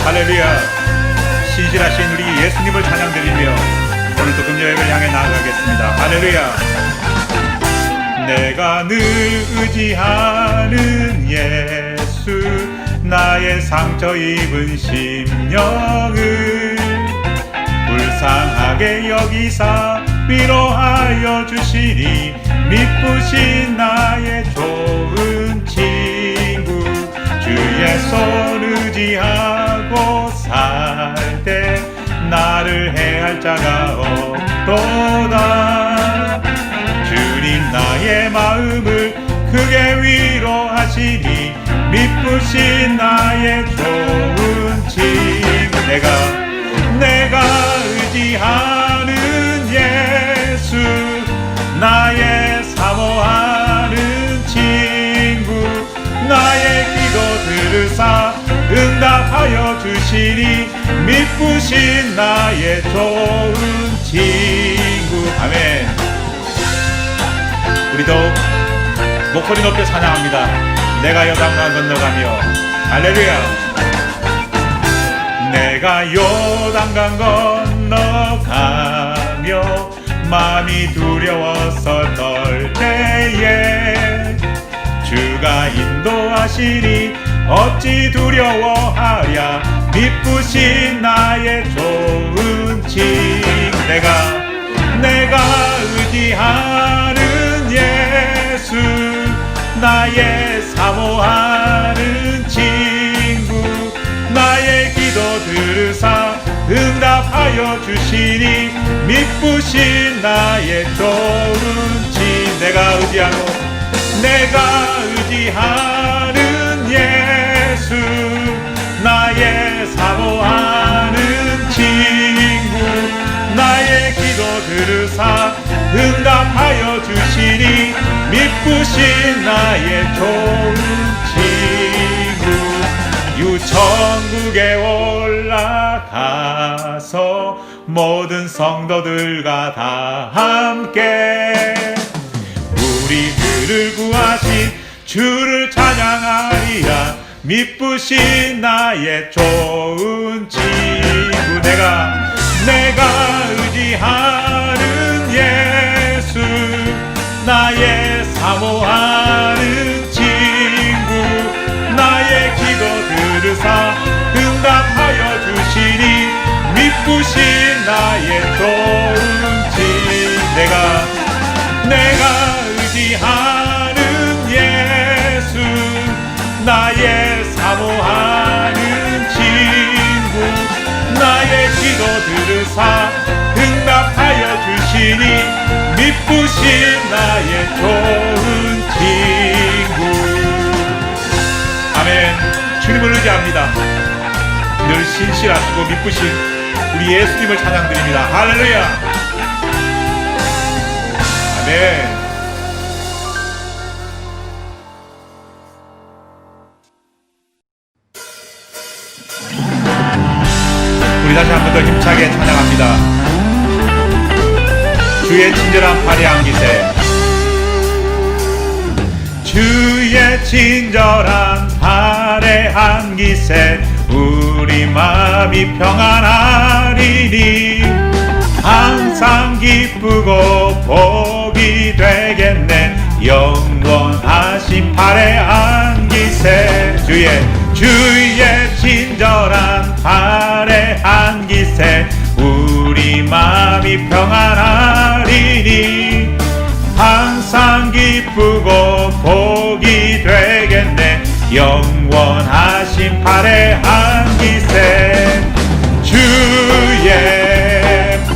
할렐루야. 신실하신 우리 예수님을 찬양드리며 오늘도 금요일을 향해 나아가겠습니다. 할렐루야. 내가 늘 의지하는 예수, 나의 상처 입은 심령을 불쌍하게 여기사 위로하여 주시니, 미쁘신 나의 좋은 친구, 주의 손 의지하고 살 때 나를 해할 자가 없도다. 주님 나의 마음을 크게 위로하시니, 미쁘신 나의 좋은 친구, 내가 의지하는 예수, 나의 사모하는 친구, 나의 기도 들으사 응답하여 주시니, 미쁘신 나의 좋은 친구. 아멘. 우리도 목소리 높여 찬양합니다. 내가 요단강 건너가며. 할렐루야. 내가 요단강 건너가며 마음이 두려워서 떨 때에 주가 인도하시니 어찌 두려워하랴, 미쁘신 나의 좋은 친구, 내가 의지하는 예수, 나의 사모하는 친구, 나의 기도 들으사 응답하여 주시니, 미쁘신 나의 좋은 친구, 내가 의지하는 예수, 나의 사모하는 친구, 나의 기도 들으사 응답하여 주시니, 미쁘신 나의 좋은 친구. 유천국에 올라가서 모든 성도들과 다 함께 우리들을 구하신 주를 찬양하리라, 미쁘신 나의 좋은 친구, 내가 의지하는 예수, 나의 사모하는 친구, 나의 기도 들으사 응답하여 주시니, 미쁘신 나의 좋은 친구, 내가 의지하는 예수, 나의 사모하는 친구, 나의 기도 들으사 응답하여 주시니, 미쁘신 나의 좋은 친구. 아멘. 주님을 의지합니다. 늘 신실하시고 미쁘신 우리 예수님을 찬양드립니다. 할렐루야. 아멘. 우리 다시 한 번 더 힘차게 찬양합니다. 주의 친절한 팔에 안기세, 주의 친절한 팔에 안기세, 우리 마음이 평안하리니, 항상 기쁘고 복이 되겠네, 영원하신 팔에 안기세, 주의 친절한 팔에 안기세, 우리 마음이 평안하리니, 항상 기쁘고 복이 되겠네, 영원하신 팔에 안기세, 주의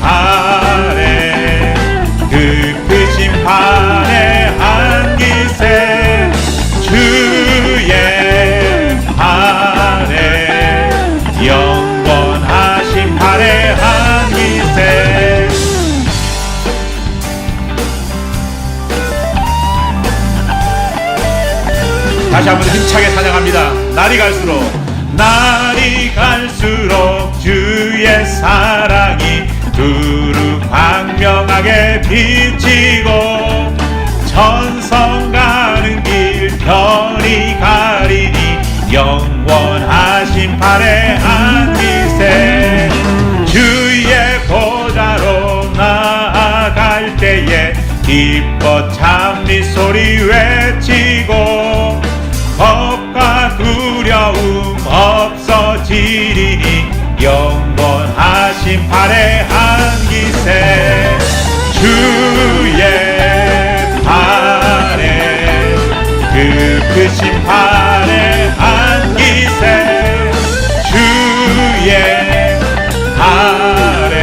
팔에, 그 크신 팔에 안기세, 주의 팔에, 영원하신 팔에 안기세. 다시 한번 힘차게 찬양합니다. 날이 갈수록 주의 사랑이 두루 광명하게 비치고, 천성 가는 길 별이 가리니 영원한 기뻐 찬미 소리 외치고 겁과 두려움 없어지리니 영원하신 팔에 안기세 주의 팔에 그 크신 팔에 안기세 주의 팔에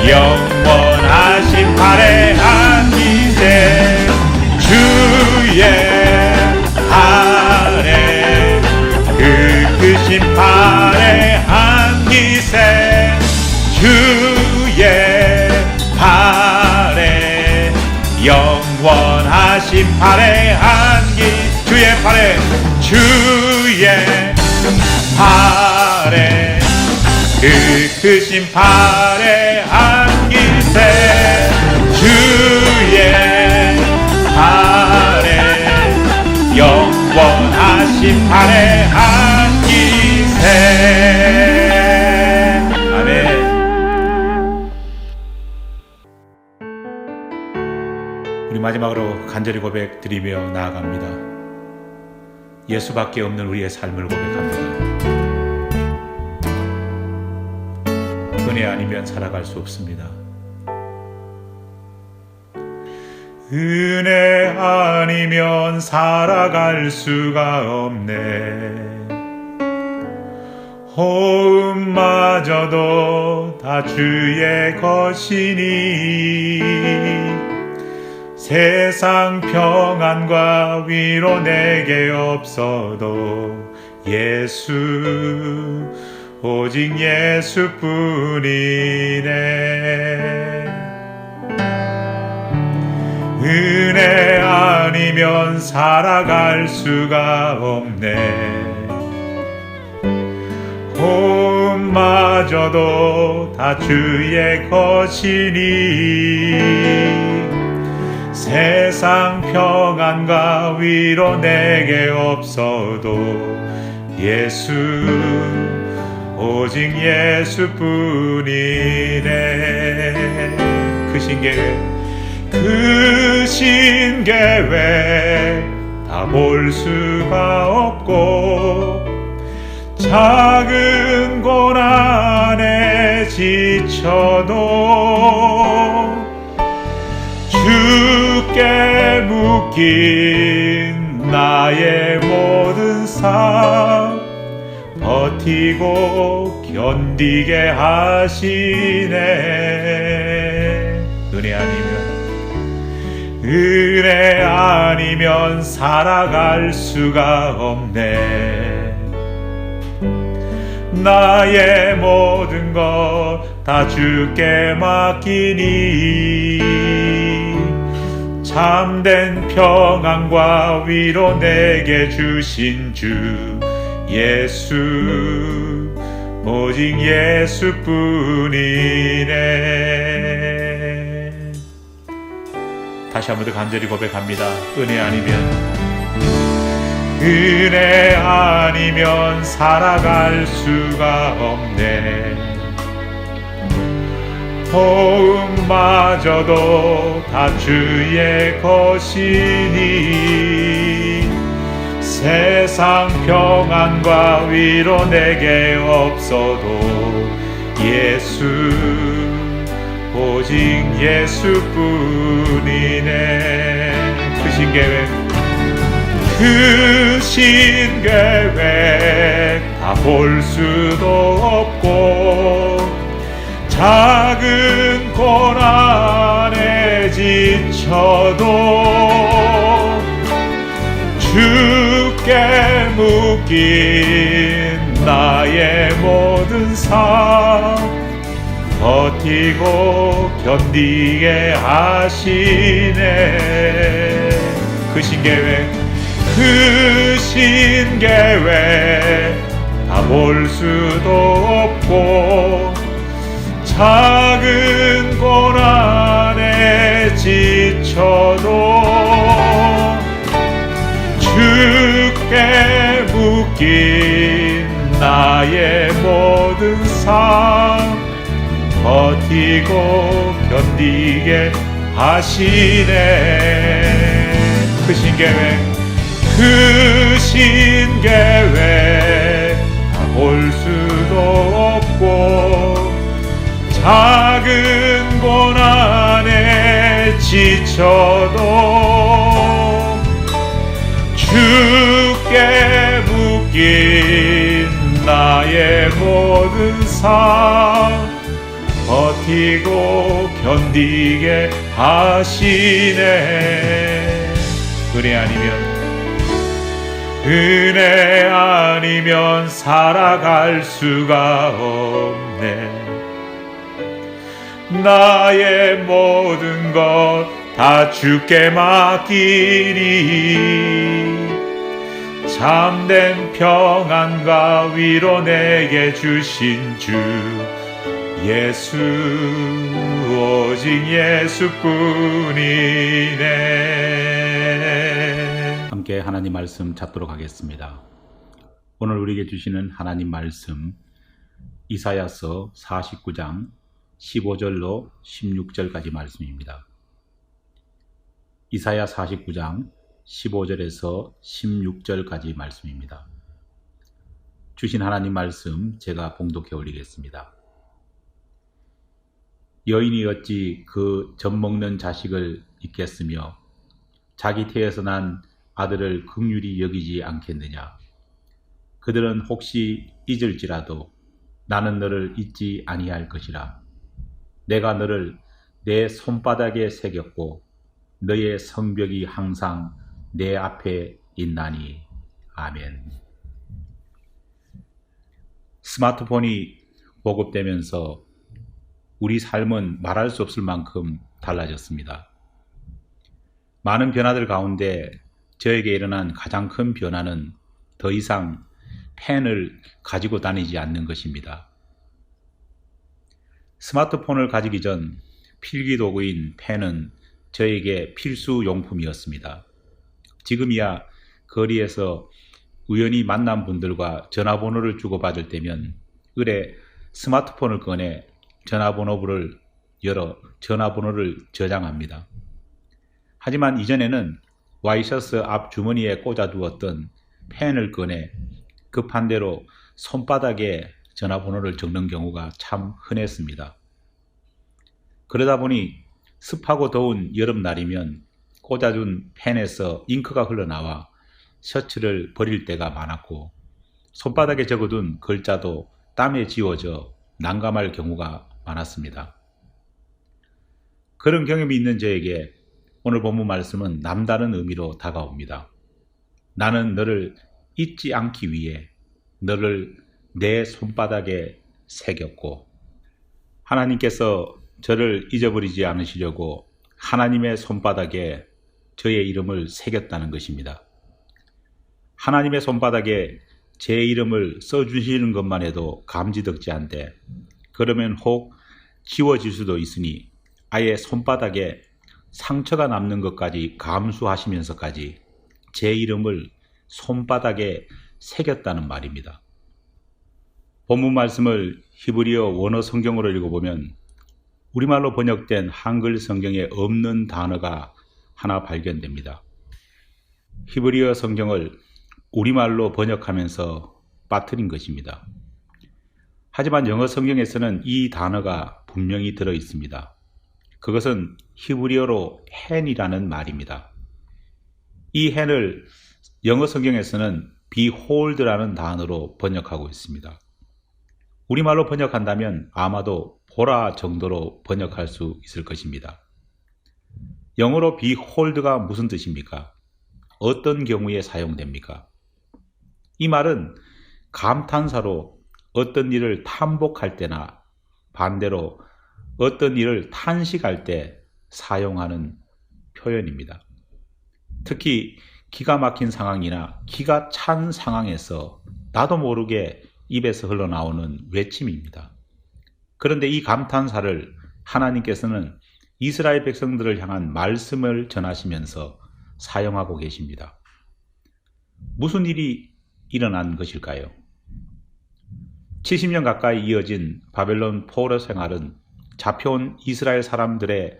영원하신 팔에 안기세 주의 팔에 그 크신 팔에 안기세 주의 팔에 영원하신 팔에 안기 주의 팔에 그 크신 팔에 안기세 주의 팔에 영원하신 팔에 안기세. 아멘. 우리 마지막으로 간절히 고백 드리며 나아갑니다. 예수밖에 없는 우리의 삶을 고백합니다. 은혜 아니면 살아갈 수 없습니다. 은혜 아니면 살아갈 수가 없네. 호흡마저도 다 주의 것이니 세상 평안과 위로 내게 없어도 예수 오직 예수뿐이네. 은혜 아니면 살아갈 수가 없네. 호흡마저도 다 주의 것이니 세상 평안과 위로 내게 없어도 예수 오직 예수뿐이네. 크신 계획 다 볼 수가 없고 작은 고난에 지쳐도 주께 묶인 나의 모든 삶 버티고 견디게 하시네. 은혜 아니면 살아갈 수가 없네. 나의 모든 것 다 주께 맡기니 참된 평안과 위로 내게 주신 주 예수 오직 예수뿐이네. 다시 한 번 더 간절히 고백합니다. 은혜 아니면 살아갈 수가 없네. 호흡마저도 다 주의 것이니 세상 평안과 위로 내게 없어도 예수 오직 예수뿐이네. 크신 계획 다 볼 수도 없고 작은 고난에 지쳐도 주께 묶인 나의 모든 삶 버티고 견디게 하시네. 크신 계획 다 볼 수도 없고 작은 고난에 지쳐도 주께 묶인 나의 모든 삶 버티고 견디게 하시네. 크신 계획 다 볼 수도 없고 작은 고난에 지쳐도 주께 묶인 나의 모든 삶 버티고 견디게 하시네. 은혜 아니면 살아갈 수가 없네. 나의 모든 것 다 주께 맡기니 참된 평안과 위로 내게 주신 주 예수, 오직 예수뿐이네. 함께 하나님 말씀 찾도록 하겠습니다. 오늘 우리에게 주시는 하나님 말씀 이사야서 49장 15절로 16절까지 말씀입니다. 이사야 49장 15절에서 16절까지 말씀입니다. 주신 하나님 말씀 제가 봉독해 올리겠습니다. 여인이 어찌 그 젖먹는 자식을 잊겠으며 자기 태에서 난 아들을 긍휼히 여기지 않겠느냐. 그들은 혹시 잊을지라도 나는 너를 잊지 아니할 것이라. 내가 너를 내 손바닥에 새겼고 너의 성벽이 항상 내 앞에 있나니. 아멘. 스마트폰이 보급되면서 우리 삶은 말할 수 없을 만큼 달라졌습니다. 많은 변화들 가운데 저에게 일어난 가장 큰 변화는 더 이상 펜을 가지고 다니지 않는 것입니다. 스마트폰을 가지기 전 필기도구인 펜은 저에게 필수 용품이었습니다. 지금이야 거리에서 우연히 만난 분들과 전화번호를 주고받을 때면 을에 스마트폰을 꺼내 전화번호부를 열어 전화번호를 저장합니다. 하지만 이전에는 와이셔츠 앞 주머니에 꽂아두었던 펜을 꺼내 급한 대로 손바닥에 전화번호를 적는 경우가 참 흔했습니다. 그러다 보니 습하고 더운 여름날이면 꽂아둔 펜에서 잉크가 흘러나와 셔츠를 버릴 때가 많았고 손바닥에 적어둔 글자도 땀에 지워져 난감할 경우가 많았습니다. 그런 경험이 있는 저에게 오늘 본문 말씀은 남다른 의미로 다가옵니다. 나는 너를 잊지 않기 위해 너를 내 손바닥에 새겼고, 하나님께서 저를 잊어버리지 않으시려고 하나님의 손바닥에 저의 이름을 새겼다는 것입니다. 하나님의 손바닥에 제 이름을 써주시는 것만 해도 감지덕지한데 그러면 혹 지워질 수도 있으니 아예 손바닥에 상처가 남는 것까지 감수하시면서까지 제 이름을 손바닥에 새겼다는 말입니다. 본문 말씀을 히브리어 원어 성경으로 읽어보면 우리말로 번역된 한글 성경에 없는 단어가 하나 발견됩니다. 히브리어 성경을 우리말로 번역하면서 빠뜨린 것입니다. 하지만 영어 성경에서는 이 단어가 분명히 들어 있습니다. 그것은 히브리어로 hand이라는 말입니다. 이 hand을 영어 성경에서는 behold라는 단어로 번역하고 있습니다. 우리말로 번역한다면 아마도 보라 정도로 번역할 수 있을 것입니다. 영어로 behold가 무슨 뜻입니까? 어떤 경우에 사용됩니까? 이 말은 감탄사로 어떤 일을 탐복할 때나 반대로 어떤 일을 탄식할 때 사용하는 표현입니다. 특히 기가 막힌 상황이나 기가 찬 상황에서 나도 모르게 입에서 흘러나오는 외침입니다. 그런데 이 감탄사를 하나님께서는 이스라엘 백성들을 향한 말씀을 전하시면서 사용하고 계십니다. 무슨 일이 일어난 것일까요? 70년 가까이 이어진 바벨론 포로 생활은 잡혀온 이스라엘 사람들의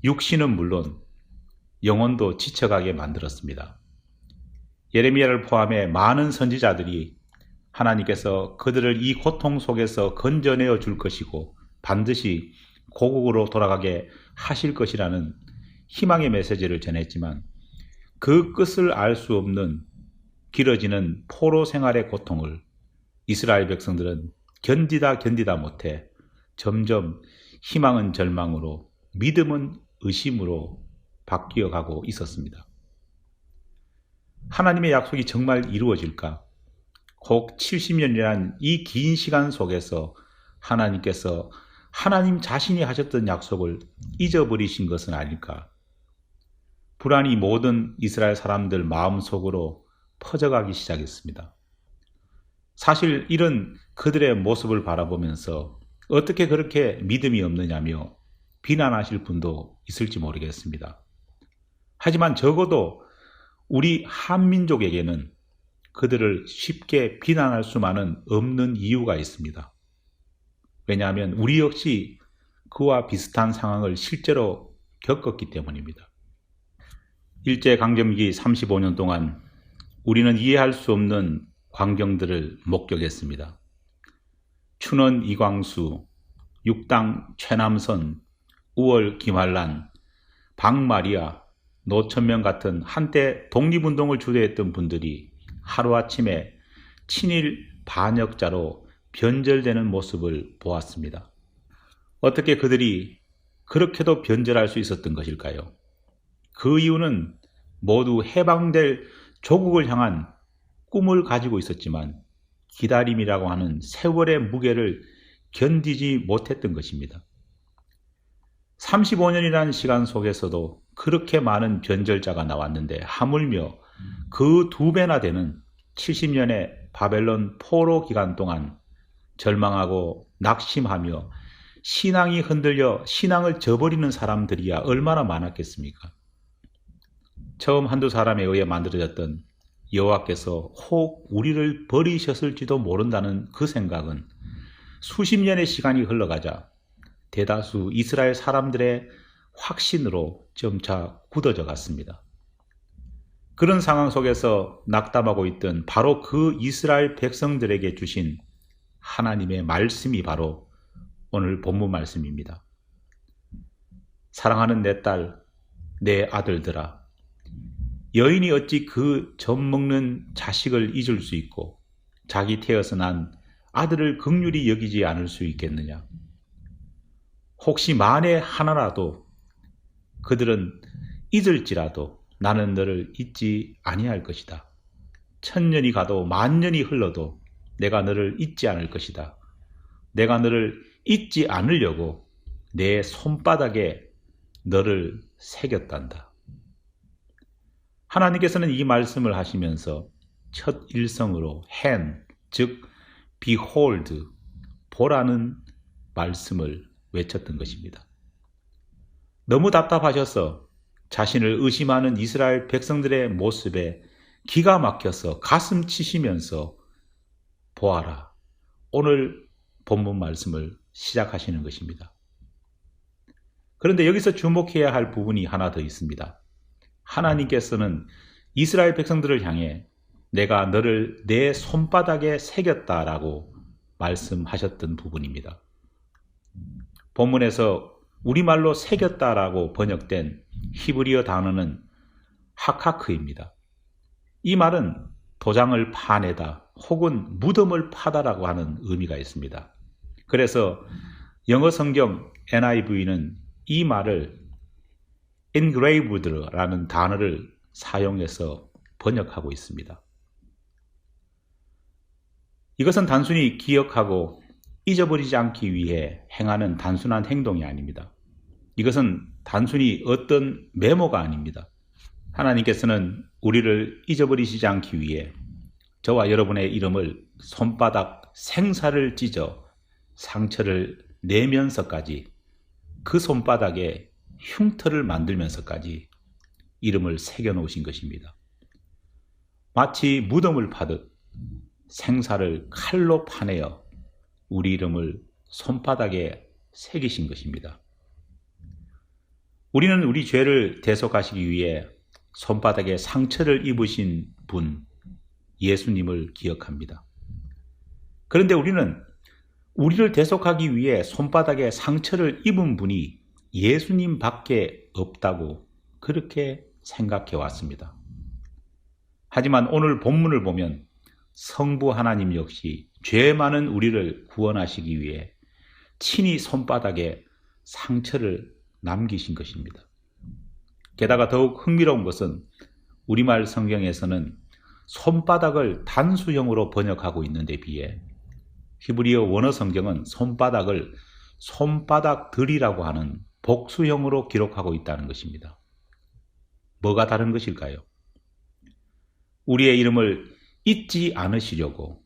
육신은 물론 영혼도 지쳐가게 만들었습니다. 예레미야를 포함해 많은 선지자들이 하나님께서 그들을 이 고통 속에서 건져내어 줄 것이고 반드시 고국으로 돌아가게 하실 것이라는 희망의 메시지를 전했지만 그 끝을 알 수 없는 길어지는 포로 생활의 고통을 이스라엘 백성들은 견디다 못해 점점 희망은 절망으로 믿음은 의심으로 바뀌어 가고 있었습니다. 하나님의 약속이 정말 이루어질까? 혹 70년이란 이 긴 시간 속에서 하나님께서 하나님 자신이 하셨던 약속을 잊어버리신 것은 아닐까? 불안이 모든 이스라엘 사람들 마음속으로 퍼져가기 시작했습니다. 사실 이런 그들의 모습을 바라보면서 어떻게 그렇게 믿음이 없느냐며 비난하실 분도 있을지 모르겠습니다. 하지만 적어도 우리 한민족에게는 그들을 쉽게 비난할 수만은 없는 이유가 있습니다. 왜냐하면 우리 역시 그와 비슷한 상황을 실제로 겪었기 때문입니다. 일제강점기 35년 동안 우리는 이해할 수 없는 광경들을 목격했습니다. 춘원 이광수, 육당 최남선, 우월 김환란, 박마리아, 노천명 같은 한때 독립운동을 주도했던 분들이 하루아침에 친일 반역자로 변절되는 모습을 보았습니다. 어떻게 그들이 그렇게도 변절할 수 있었던 것일까요? 그 이유는 모두 해방될 조국을 향한 꿈을 가지고 있었지만 기다림이라고 하는 세월의 무게를 견디지 못했던 것입니다. 35년이라는 시간 속에서도 그렇게 많은 변절자가 나왔는데 하물며 그 2배나 되는 70년의 바벨론 포로 기간 동안 절망하고 낙심하며 신앙이 흔들려 신앙을 저버리는 사람들이야 얼마나 많았겠습니까? 처음 한두 사람에 의해 만들어졌던 여호와께서 혹 우리를 버리셨을지도 모른다는 그 생각은 수십 년의 시간이 흘러가자 대다수 이스라엘 사람들의 확신으로 점차 굳어져 갔습니다. 그런 상황 속에서 낙담하고 있던 바로 그 이스라엘 백성들에게 주신 하나님의 말씀이 바로 오늘 본문 말씀입니다. 사랑하는 내 딸, 내 아들들아, 여인이 어찌 그 젖먹는 자식을 잊을 수 있고 자기 태어서 난 아들을 긍휼히 여기지 않을 수 있겠느냐? 혹시 만에 하나라도 그들은 잊을지라도 나는 너를 잊지 아니할 것이다. 1000년이 가도 10,000년이 흘러도 내가 너를 잊지 않을 것이다. 내가 너를 잊지 않으려고 내 손바닥에 너를 새겼단다. 하나님께서는 이 말씀을 하시면서 첫 일성으로 hand, 즉 behold, 보라는 말씀을 외쳤던 것입니다. 너무 답답하셔서 자신을 의심하는 이스라엘 백성들의 모습에 기가 막혀서 가슴 치시면서 보아라, 오늘 본문 말씀을 시작하시는 것입니다. 그런데 여기서 주목해야 할 부분이 하나 더 있습니다. 하나님께서는 이스라엘 백성들을 향해 내가 너를 내 손바닥에 새겼다라고 말씀하셨던 부분입니다. 본문에서 우리말로 새겼다라고 번역된 히브리어 단어는 하카크입니다. 이 말은 도장을 파내다 혹은 무덤을 파다라고 하는 의미가 있습니다. 그래서 영어 성경 NIV는 이 말을 engraved라는 단어를 사용해서 번역하고 있습니다. 이것은 단순히 기억하고 잊어버리지 않기 위해 행하는 단순한 행동이 아닙니다. 이것은 단순히 어떤 메모가 아닙니다. 하나님께서는 우리를 잊어버리시지 않기 위해 저와 여러분의 이름을 손바닥 생사를 찢어 상처를 내면서까지 그 손바닥에 흉터를 만들면서까지 이름을 새겨 놓으신 것입니다. 마치 무덤을 파듯 생사를 칼로 파내어 우리 이름을 손바닥에 새기신 것입니다. 우리는 우리 죄를 대속하시기 위해 손바닥에 상처를 입으신 분, 예수님을 기억합니다. 그런데 우리는 우리를 대속하기 위해 손바닥에 상처를 입은 분이 예수님 밖에 없다고 그렇게 생각해 왔습니다. 하지만 오늘 본문을 보면 성부 하나님 역시 죄 많은 우리를 구원하시기 위해 친히 손바닥에 상처를 남기신 것입니다. 게다가 더욱 흥미로운 것은 우리말 성경에서는 손바닥을 단수형으로 번역하고 있는데 비해 히브리어 원어 성경은 손바닥을 손바닥들이라고 하는 복수형으로 기록하고 있다는 것입니다. 뭐가 다른 것일까요? 우리의 이름을 잊지 않으시려고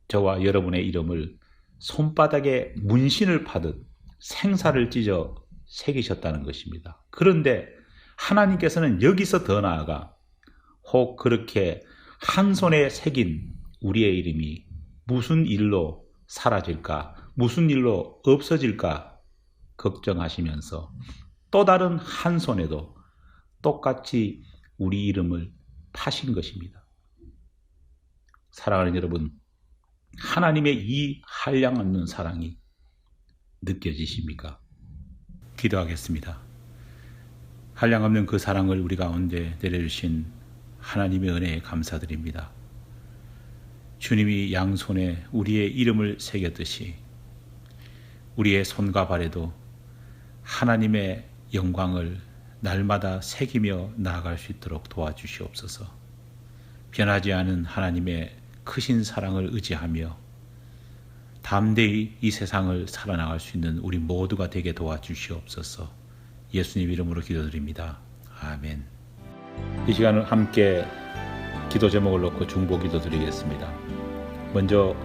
저와 여러분의 이름을 손바닥에 문신을 파듯 생사를 찢어 새기셨다는 것입니다. 그런데 하나님께서는 여기서 더 나아가 혹 그렇게 한 손에 새긴 우리의 이름이 무슨 일로 사라질까, 무슨 일로 없어질까 걱정하시면서 또 다른 한 손에도 똑같이 우리 이름을 파신 것입니다. 사랑하는 여러분, 하나님의 이 한량없는 사랑이 느껴지십니까? 기도하겠습니다. 한량없는 그 사랑을 우리 가운데 내려주신 하나님의 은혜에 감사드립니다. 주님이 양손에 우리의 이름을 새겼듯이 우리의 손과 발에도 하나님의 영광을 날마다 새기며 나아갈 수 있도록 도와주시옵소서. 변하지 않은 하나님의 크신 사랑을 의지하며 담대히 이 세상을 살아나갈 수 있는 우리 모두가 되게 도와주시옵소서. 예수님 이름으로 기도드립니다. 아멘. 이 시간을 함께 기도 제목을 놓고 중보 기도 드리겠습니다. 먼저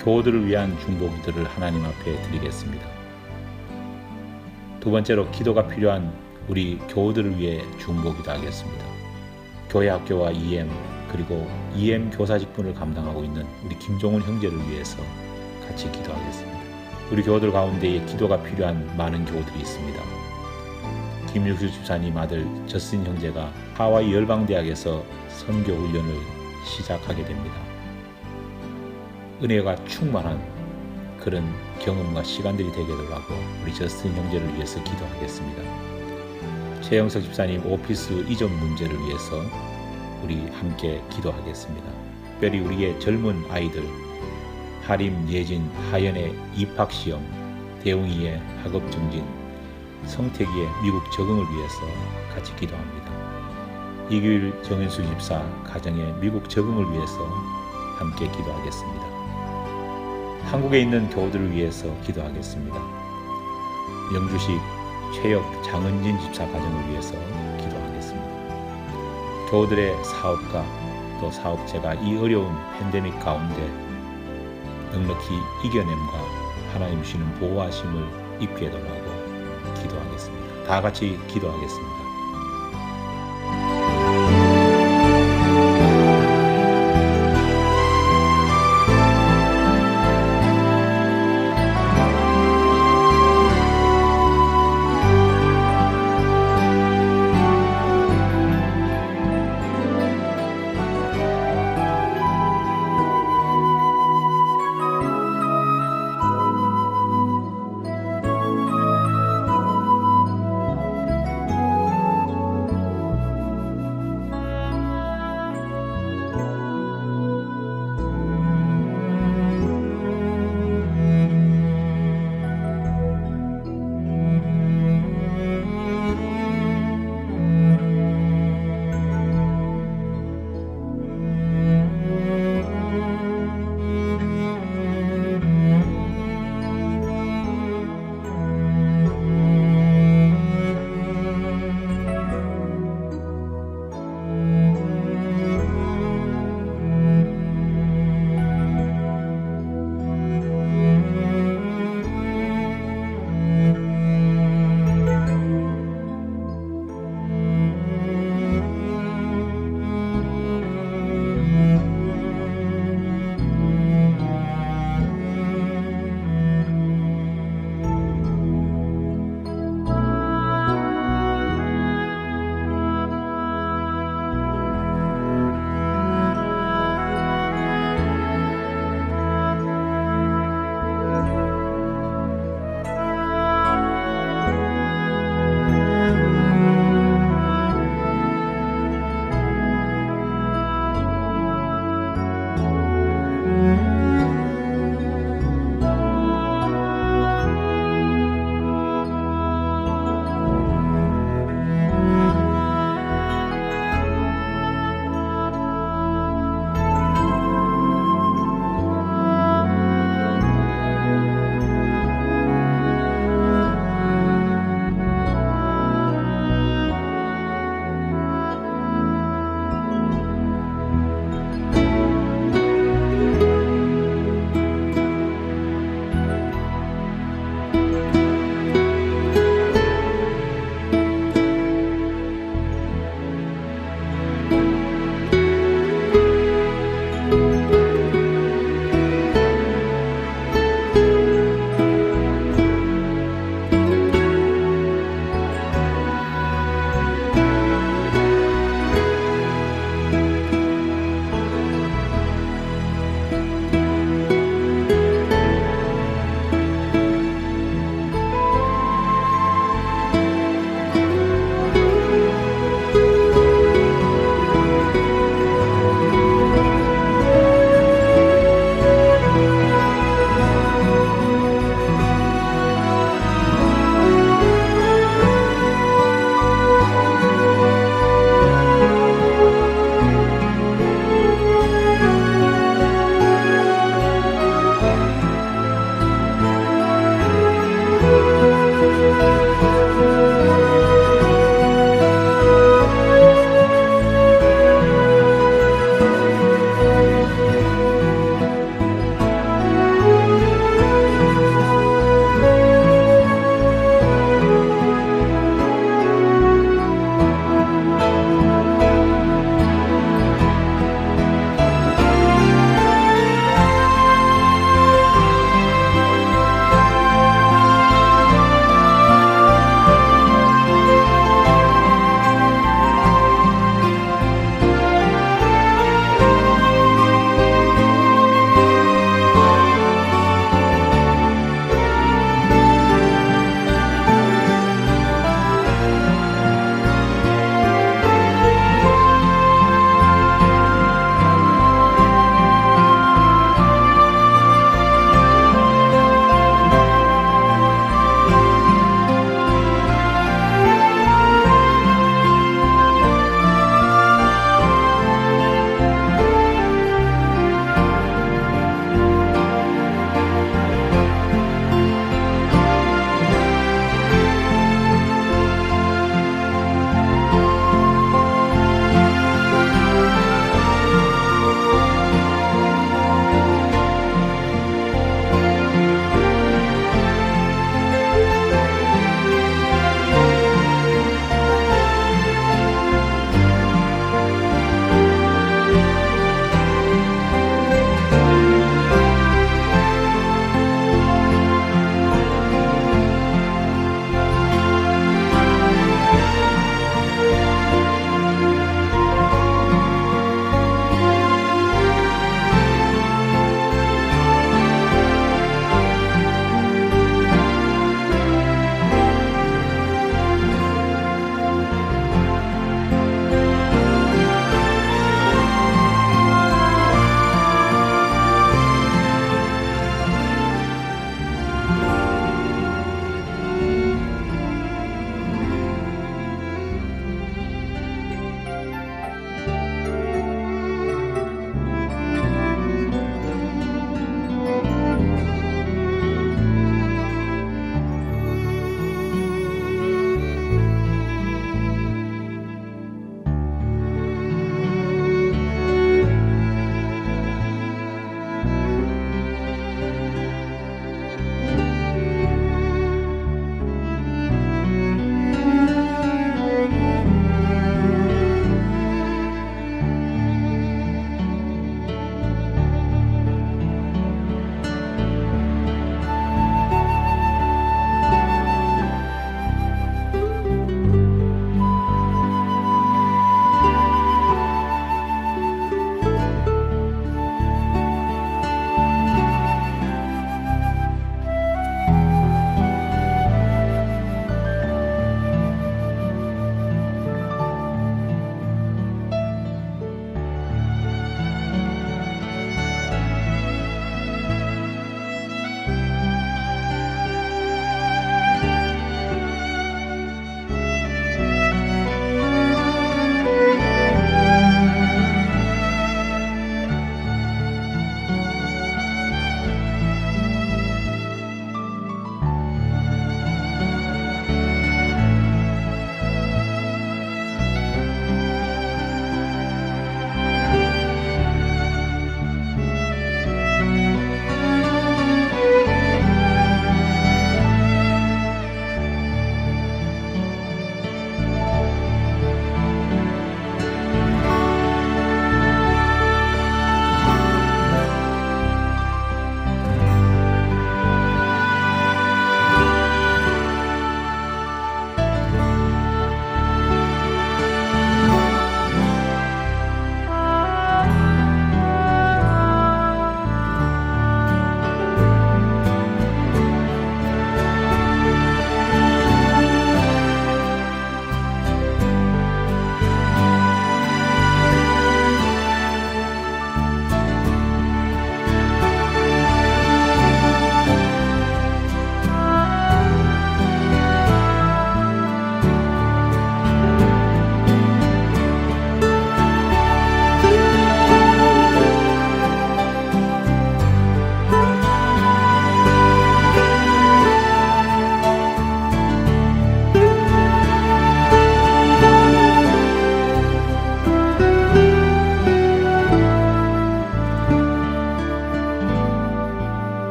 교우들을 위한 중보 기도를 하나님 앞에 드리겠습니다. 두 번째로 기도가 필요한 우리 교우들을 위해 중보 기도하겠습니다. 교회 학교와 EM 그리고 EM 교사 직분을 감당하고 있는 우리 김종훈 형제를 위해서 같이 기도하겠습니다. 우리 교우들 가운데에 기도가 필요한 많은 교우들이 있습니다. 김육수 집사님 아들 저스틴 형제가 하와이 열방대학에서 선교 훈련을 시작하게 됩니다. 은혜가 충만한 그런 경험과 시간들이 되기를 하고 우리 저스틴 형제를 위해서 기도하겠습니다. 최영석 집사님 오피스 이전 문제를 위해서 우리 함께 기도하겠습니다. 특별히 우리의 젊은 아이들 하림, 예진, 하연의 입학시험, 대웅이의 학업 정진, 성택이의 미국 적응을 위해서 같이 기도합니다. 이규일 정현수 집사 가정의 미국 적응을 위해서 함께 기도하겠습니다. 한국에 있는 교우들을 위해서 기도하겠습니다. 명주식 최혁 장은진 집사 가정을 위해서 기도하겠습니다. 교우들의 사업과 또 사업체가 이 어려운 팬데믹 가운데 넉넉히 이겨냄과 하나님 주시는 보호하심을 입게 해달라고 기도하겠습니다. 다 같이 기도하겠습니다.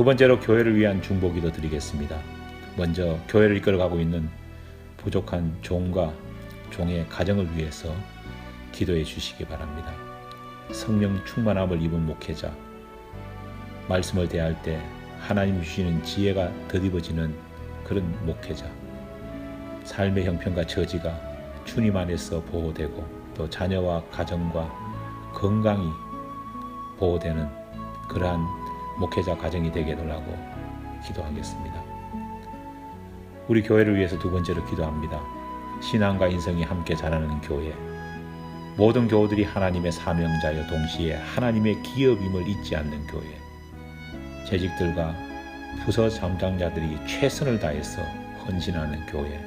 두 번째로 교회를 위한 중보기도 드리겠습니다. 먼저 교회를 이끌어가고 있는 부족한 종과 종의 가정을 위해서 기도해 주시기 바랍니다. 성령 충만함을 입은 목회자, 말씀을 대할 때 하나님 주시는 지혜가 덧입어지는 그런 목회자, 삶의 형편과 처지가 주님 안에서 보호되고 또 자녀와 가정과 건강이 보호되는 그러한 목회자 가정이 되게 해달라고 기도하겠습니다. 우리 교회를 위해서 두 번째로 기도합니다. 신앙과 인성이 함께 자라는 교회, 모든 교우들이 하나님의 사명자여 동시에 하나님의 기업임을 잊지 않는 교회, 재직들과 부서 담당자들이 최선을 다해서 헌신하는 교회,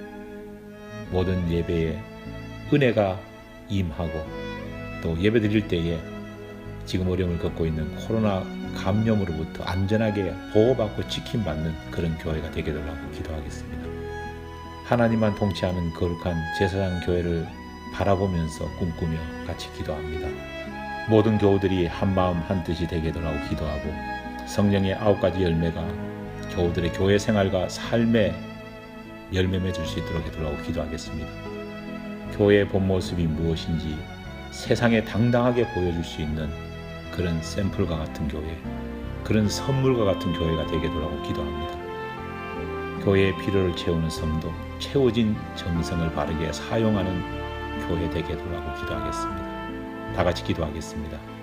모든 예배에 은혜가 임하고 또 예배 드릴 때에 지금 어려움을 겪고 있는 코로나 감염으로부터 안전하게 보호받고 지킴받는 그런 교회가 되게 되라고 기도하겠습니다. 하나님만 통치하는 거룩한 제사장 교회를 바라보면서 꿈꾸며 같이 기도합니다. 모든 교우들이 한마음 한뜻이 되게 되라고 기도하고 성령의 9가지 열매가 교우들의 교회 생활과 삶에 열매 맺을 수 있도록 해달라고 기도하겠습니다. 교회의 본 모습이 무엇인지 세상에 당당하게 보여줄 수 있는 그런 샘플과 같은 교회, 그런 선물과 같은 교회가 되게 해달라고 기도합니다. 교회의 필요를 채우는 성도, 채워진 정성을 바르게 사용하는 교회 되게 해달라고 기도하겠습니다. 다 같이 기도하겠습니다.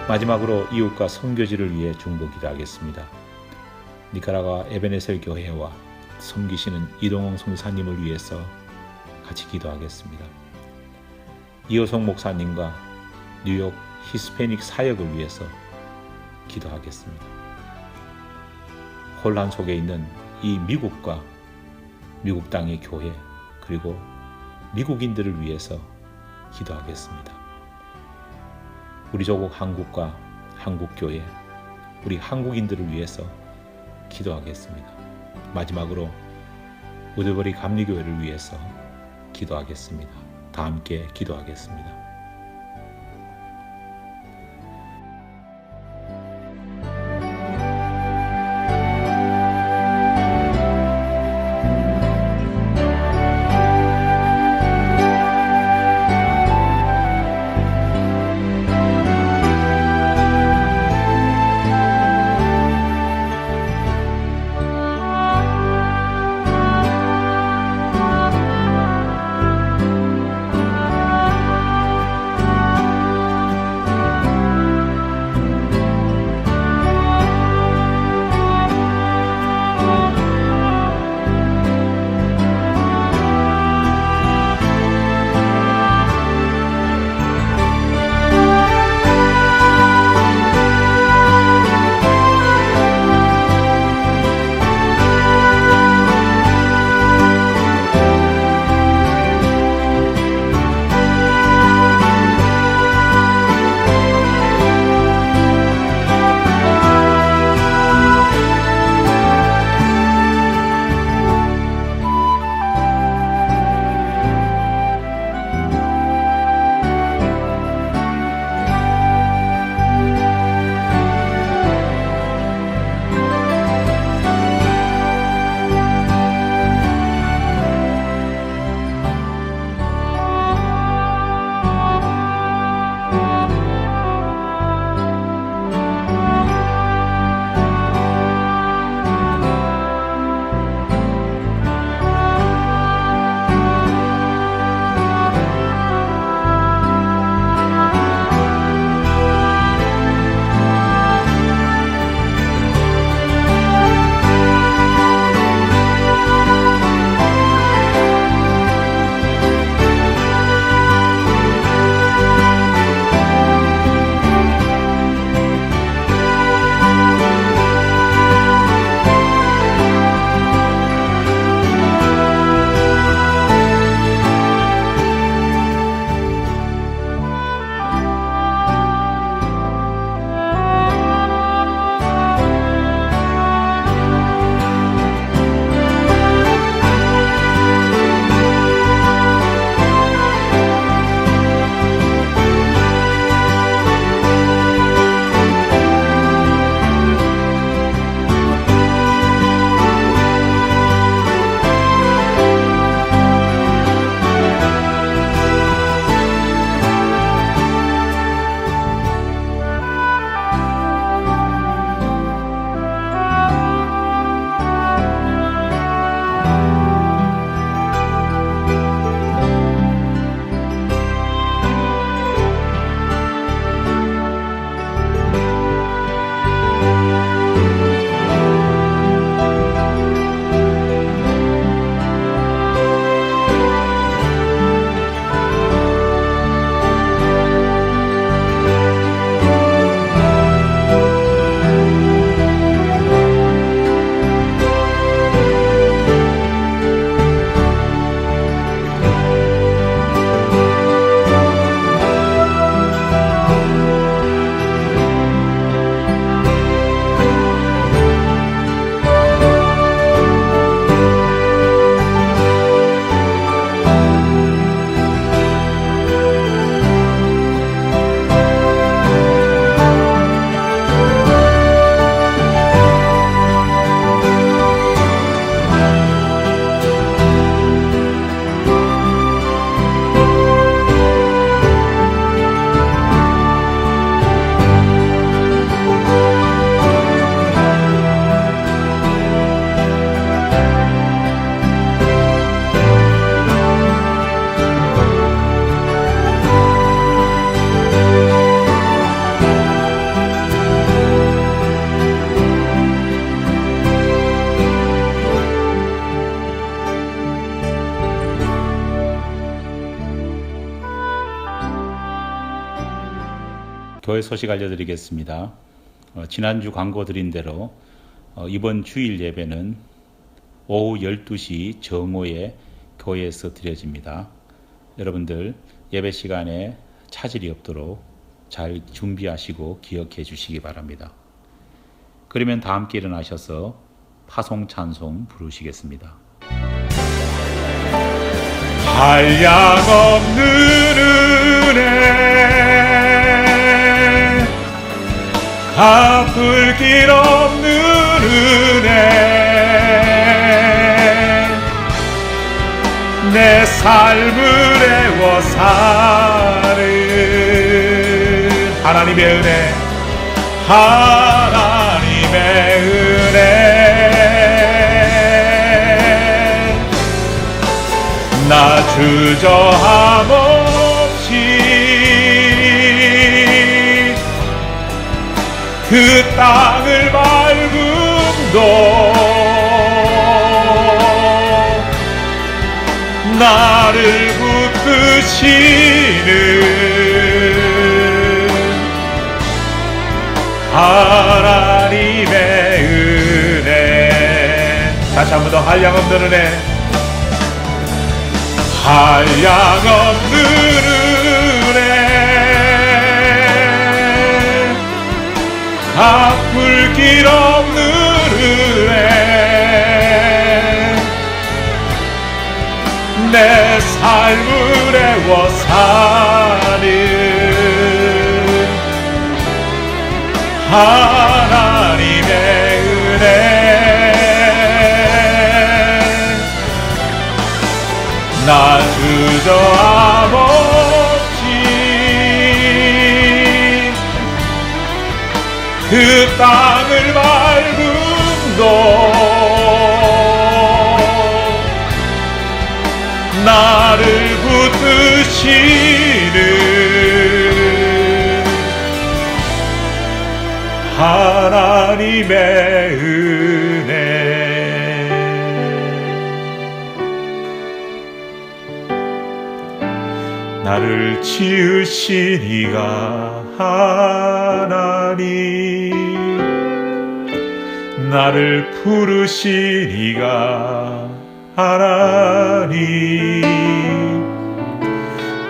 마지막으로 이웃과 선교지를 위해 중보 기도하겠습니다. 니카라과 에베네셀 교회와 섬기시는 이동홍 성사님을 위해서 같이 기도하겠습니다. 이호성 목사님과 뉴욕 히스패닉 사역을 위해서 기도하겠습니다. 혼란 속에 있는 이 미국과 미국 땅의 교회 그리고 미국인들을 위해서 기도하겠습니다. 우리 조국 한국과 한국교회, 우리 한국인들을 위해서 기도하겠습니다. 마지막으로 우드버리 감리교회를 위해서 기도하겠습니다. 다 함께 기도하겠습니다. 교회 소식 알려드리겠습니다. 지난주 광고 드린 대로 이번 주일 예배는 오후 12시 정오에 교회에서 드려집니다. 여러분들 예배 시간에 차질이 없도록 잘 준비하시고 기억해 주시기 바랍니다. 그러면 다 함께 일어나셔서 파송 찬송 부르시겠습니다. 한량없는 은혜 갚을 길 없는 은혜 내 삶을 애워 사는 하나님의 은혜 하나님의 은혜 나 주저함 없이 그 땅을 밟음도 나를 붙드시는 하나님의 은혜 다시 한 번 더 한량없는 은혜 한량없는 은혜 갚을 길 없는 은혜 내 삶을 애워 사는 하나님의 은혜 나 주저함 없이 그 땅을 밟음도 나를 붙드시는 하나님의 은혜 나를 지으신 이가 하나님 나를 부르신 이가 하나님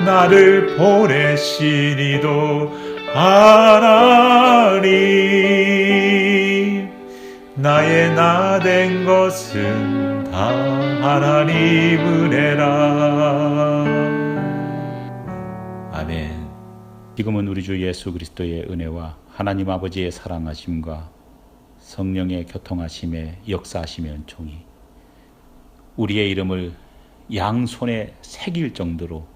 나를 보내신 이도 하나님 나의 나 된 것은 다 하나님 은혜라 아멘. 지금은 우리 주 예수 그리스도의 은혜와 하나님 아버지의 사랑하심과 성령의 교통하심에 역사하심의 은총이 우리의 이름을 양손에 새길 정도로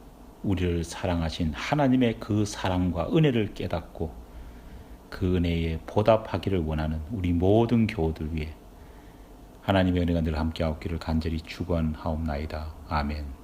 우리를 사랑하신 하나님의 그 사랑과 은혜를 깨닫고 그 은혜에 보답하기를 원하는 우리 모든 교우들 위해 하나님의 은혜가 늘 함께하옵기를 간절히 축원하옵나이다. 아멘.